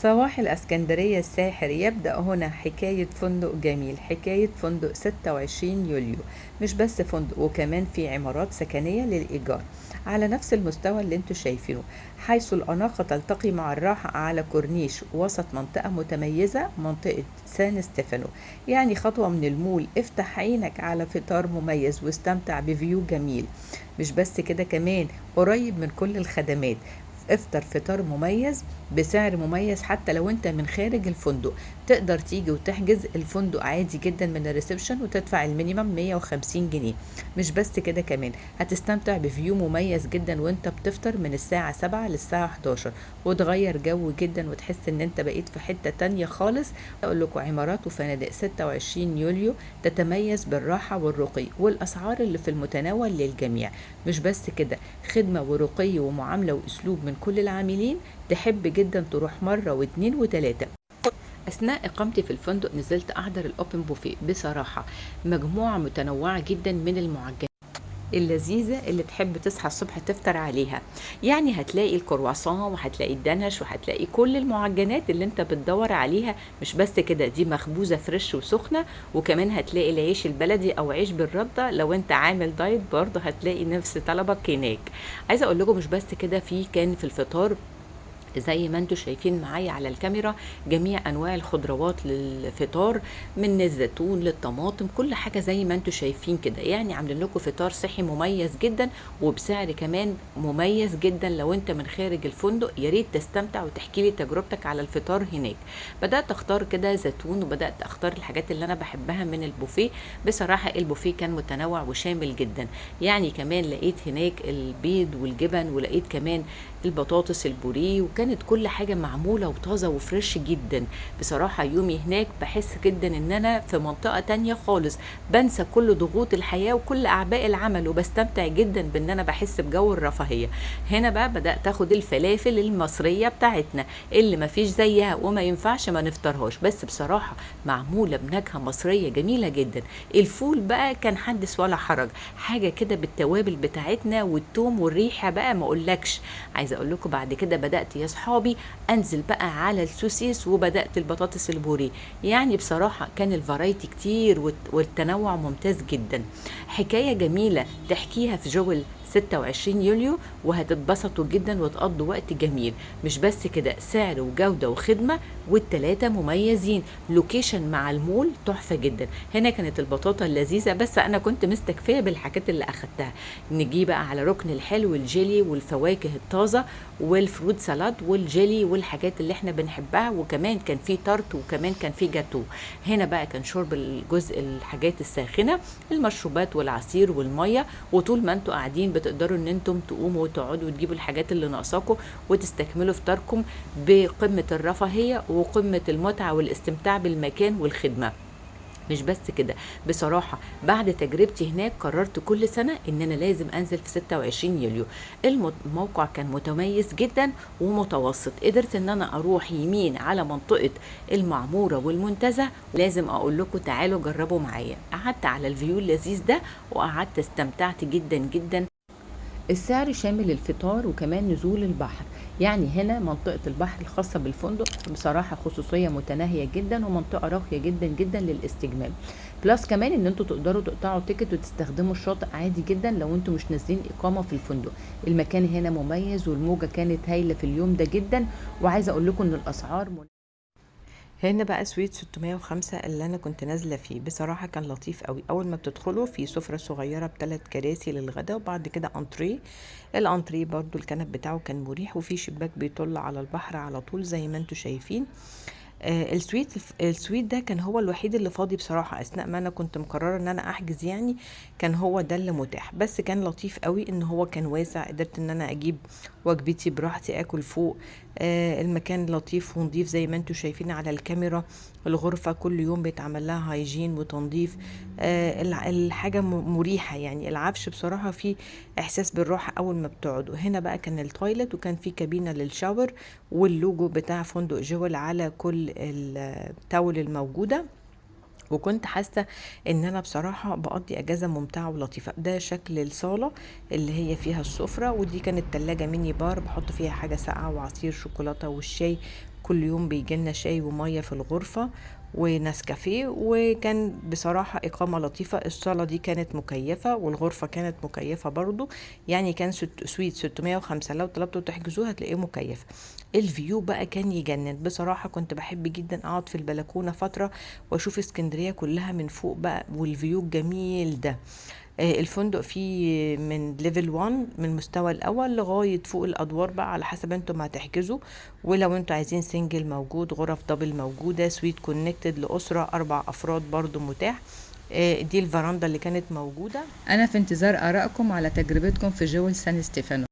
صباح الإسكندرية الساحر يبدأ هنا حكاية فندق جميل، حكاية فندق 26 يوليو. مش بس فندق، وكمان في عمارات سكنية للإيجار على نفس المستوى اللي انتوا شايفينه، حيث الأناقة تلتقي مع الراحة على كورنيش وسط منطقة متميزة، منطقة سان ستيفانو. يعني خطوة من المول، افتح عينك على فطار مميز واستمتع بفيو جميل. مش بس كده، كمان قريب من كل الخدمات. افطر فطار مميز بسعر مميز حتى لو انت من خارج الفندق. تقدر تيجي وتحجز الفندق عادي جدا من الريسبشن وتدفع المينيمم 150 جنيه. مش بس كده، كمان هتستمتع بفيو مميز جدا وانت بتفطر من الساعة 7 للساعة 11، وتغير جو جدا وتحس ان انت بقيت في حتة تانية خالص. اقول لكم عمارات وفنادق 26 يوليو تتميز بالراحة والرقي والاسعار اللي في المتناول للجميع. مش بس كده، خدمة ورقي ومعاملة واسلوب من كل العاملين. تحب جدا تروح مرة واتنين وتلاتة. أثناء إقامتي في الفندق نزلت أحضر الأوبن بوفيه. بصراحة مجموعة متنوعة جدا من المعجنات اللذيذة اللي تحب تصحى الصبح تفطر عليها. يعني هتلاقي الكرواسون وهتلاقي الدنش وهتلاقي كل المعجنات اللي انت بتدور عليها. مش بس كده، دي مخبوزة فريش وسخنة. وكمان هتلاقي العيش البلدي او عيش بالردة، لو انت عامل دايت برضه هتلاقي نفس طلبك هناك. عايزة اقول لكم مش بس كده، كان في الفطار زي ما انتم شايفين معايا على الكاميرا جميع انواع الخضروات للفطار، من الزيتون للطماطم، كل حاجه زي ما انتم شايفين كده. يعني عاملين لكم فطار صحي مميز جدا وبسعر كمان مميز جدا. لو انت من خارج الفندق يا ريت تستمتع وتحكي لي تجربتك على الفطار هناك. بدات اختار كده زيتون وبدات اختار الحاجات اللي انا بحبها من البوفيه. بصراحه البوفيه كان متنوع وشامل جدا. يعني كمان لقيت هناك البيض والجبن، ولقيت كمان البطاطس البوريه، وكانت كل حاجة معمولة وطازة وفريش جدا. بصراحة يومي هناك بحس جدا ان انا في منطقة تانية خالص، بنسى كل ضغوط الحياة وكل اعباء العمل، وبستمتع جدا بان انا بحس بجو الرفاهية. هنا بقى بدأت اخد الفلافل المصرية بتاعتنا اللي مفيش زيها وما ينفعش ما نفطرهاش، بس بصراحة معمولة بنكهة مصرية جميلة جدا. الفول بقى كان حدث ولا حرج، حاجة كده بالتوابل بتاعتنا والثوم والريحة بقى ما اقولكش. عايزه اقول لكم بعد كده بدات يا صحابي انزل بقى على السوسيس وبدات البطاطس البوري. يعني بصراحه كان الفرايتي كتير والتنوع ممتاز جدا. حكايه جميله تحكيها في جو 26 يوليو وهتتبسطوا جدا وتقضوا وقت جميل. مش بس كده، سعر وجودة وخدمة والتلاتة مميزين. لوكيشن مع المول تحفة جدا. هنا كانت البطاطا اللذيذة، بس أنا كنت مستكفية بالحاجات اللي أخدتها. نجي بقى على ركن الحلو، الجيلي والفواكه الطازة والفروت سالاد والجيلي والحاجات اللي احنا بنحبها. وكمان كان في تارت وكمان كان في جاتو. هنا بقى كان شرب الجزء الحاجات الساخنة، المشروبات والعصير والمية. وطول ما انتوا قاعدين بتقدروا ان انتم تقوموا وتقعدوا وتجيبوا الحاجات اللي ناقصاكم وتستكملوا فطاركم بقمة الرفاهية وقمة المتعة والاستمتاع بالمكان والخدمة. مش بس كده، بصراحة بعد تجربتي هناك قررت كل سنة ان انا لازم انزل في 26 يوليو. الموقع كان متميز جدا ومتوسط. قدرت ان انا اروح يمين على منطقة المعمورة والمنتزه. لازم اقول لكم تعالوا جربوا معايا. قعدت على الفيو اللذيذ ده وقعدت استمتعت جدا جدا. السعر شامل الفطار وكمان نزول البحر. يعني هنا منطقة البحر الخاصة بالفندق بصراحة خصوصية متناهية جدا، ومنطقة راقية جدا جدا للاستجمام. بلس كمان ان انتوا تقدروا تقطعوا تيكت وتستخدموا الشاطئ عادي جدا لو انتوا مش نازلين اقامة في الفندق. المكان هنا مميز والموجة كانت هايلة في اليوم ده جدا. وعايزة اقول لكم ان الاسعار هنا بقى سويت 605 اللي انا كنت نازله فيه. بصراحه كان لطيف قوي. اول ما بتدخلوا في سفره صغيره ب3 كراسي للغدا، وبعد كده انتريه. الانتريه برضو الكنب بتاعه كان مريح، وفي شباك بيطل على البحر على طول زي ما انتوا شايفين. السويت ده كان هو الوحيد اللي فاضي بصراحة اثناء ما انا كنت مقررة ان انا احجز. يعني كان هو ده اللي متاح، بس كان لطيف قوي ان هو كان واسع. قدرت ان انا اجيب وجبتي براحتي اكل فوق. المكان لطيف ونضيف زي ما انتوا شايفين على الكاميرا. الغرفة كل يوم بيتعمل لها هايجين وتنظيف. الحاجة مريحة. يعني العفش بصراحة فيه احساس بالراحة اول ما بتقعدوا. هنا بقى كان التويلت وكان في كابينة للشاور، واللوجو بتاع فندق جول على كل التاول الموجودة. وكنت حاسة ان انا بصراحة بقضي اجازة ممتعة ولطيفة. ده شكل الصالة اللي هي فيها السفرة، ودي كانت تلاجة ميني بار بحط فيها حاجة ساقعة وعصير شوكولاتة والشاي. كل يوم بيجيلنا شاي ومية في الغرفة ونسكافيه، وكان بصراحة إقامة لطيفة. الصالة دي كانت مكيفة والغرفة كانت مكيفة برضو، يعني كان سويت 605، لو طلبتوا تحجزوه هتلاقيه مكيف. الفيو بقى كان يجنن بصراحة، كنت بحب جدا أقعد في البلكونة فترة وأشوف اسكندرية كلها من فوق بقى، والفيو الجميل ده. الفندق فيه من ليفل 1 من المستوى الاول لغايه فوق الادوار بقى على حسب انتم ما هتحجزوا. ولو انتوا عايزين سنجل موجود، غرف دبل موجوده، سويت كونكتد لاسره 4 افراد برضو متاح. دي الفراندا اللي كانت موجوده. انا في انتظار ارائكم على تجربتكم في جول سان ستيفانو.